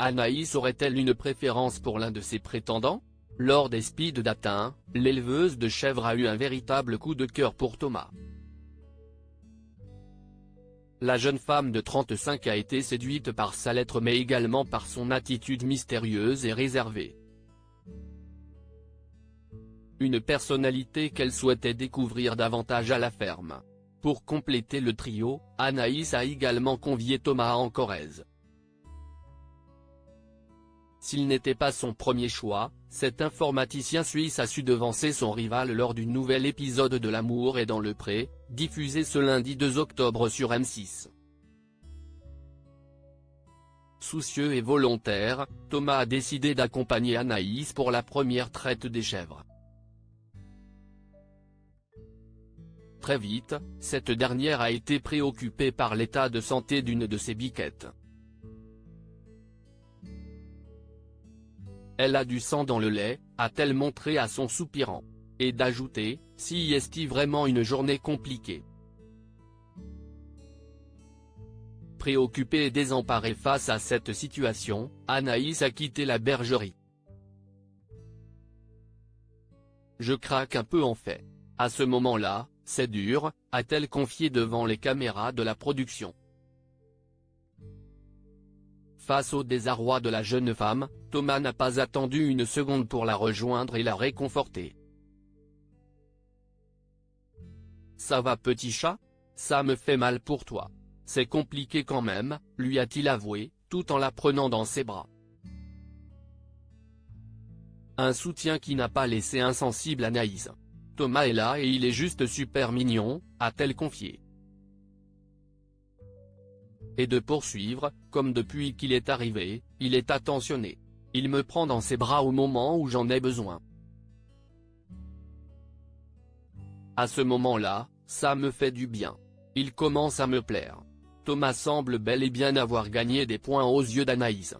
Anaïs aurait-elle une préférence pour l'un de ses prétendants? Lors des speed dating, l'éleveuse de chèvres a eu un véritable coup de cœur pour Thomas. La jeune femme de 35 a été séduite par sa lettre mais également par son attitude mystérieuse et réservée. Une personnalité qu'elle souhaitait découvrir davantage à la ferme. Pour compléter le trio, Anaïs a également convié Thomas en Corrèze. S'il n'était pas son premier choix, cet informaticien suisse a su devancer son rival lors du nouvel épisode de L'amour est dans le pré, diffusé ce lundi 2 octobre sur M6. Soucieux et volontaire, Thomas a décidé d'accompagner Anaïs pour la première traite des chèvres. Très vite, cette dernière a été préoccupée par l'état de santé d'une de ses biquettes. Elle a du sang dans le lait, a-t-elle montré à son soupirant. Et d'ajouter, si est-il vraiment une journée compliquée. Préoccupée et désemparée face à cette situation, Anaïs a quitté la bergerie. Je craque un peu en fait. À ce moment-là, c'est dur, a-t-elle confié devant les caméras de la production. Face au désarroi de la jeune femme, Thomas n'a pas attendu une seconde pour la rejoindre et la réconforter. Ça va petit chat? Ça me fait mal pour toi. C'est compliqué quand même, lui a-t-il avoué, tout en la prenant dans ses bras. Un soutien qui n'a pas laissé insensible Anaïs. Thomas est là et il est juste super mignon, a-t-elle confié. Et de poursuivre, comme depuis qu'il est arrivé, il est attentionné. Il me prend dans ses bras au moment où j'en ai besoin. À ce moment-là, ça me fait du bien. Il commence à me plaire. Thomas semble bel et bien avoir gagné des points aux yeux d'Anaïs.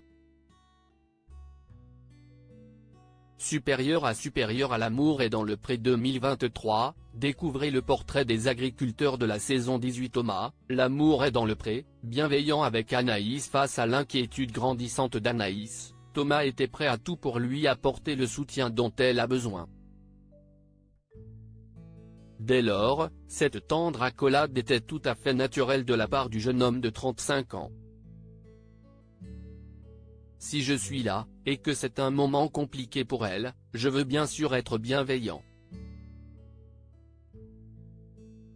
Supérieur à l'amour est dans le pré 2023, découvrez le portrait des agriculteurs de la saison 18. Thomas, l'amour est dans le pré, bienveillant avec Anaïs. Face à l'inquiétude grandissante d'Anaïs, Thomas était prêt à tout pour lui apporter le soutien dont elle a besoin. Dès lors, cette tendre accolade était tout à fait naturelle de la part du jeune homme de 35 ans. Si je suis là, et que c'est un moment compliqué pour elle, je veux bien sûr être bienveillant.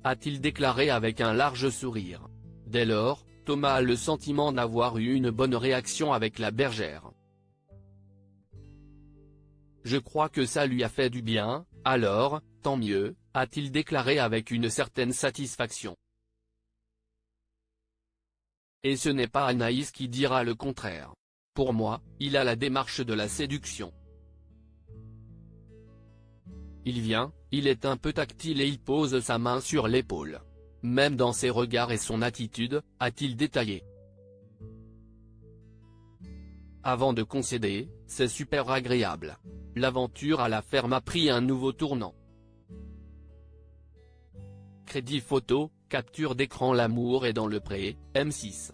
A-t-il déclaré avec un large sourire. Dès lors, Thomas a le sentiment d'avoir eu une bonne réaction avec la bergère. Je crois que ça lui a fait du bien, alors, tant mieux, a-t-il déclaré avec une certaine satisfaction. Et ce n'est pas Anaïs qui dira le contraire. Pour moi, il a la démarche de la séduction. Il vient, il est un peu tactile et il pose sa main sur l'épaule. Même dans ses regards et son attitude, a-t-il détaillé. Avant de concéder, c'est super agréable. L'aventure à la ferme a pris un nouveau tournant. Crédit photo, capture d'écran. L'amour est dans le pré, M6.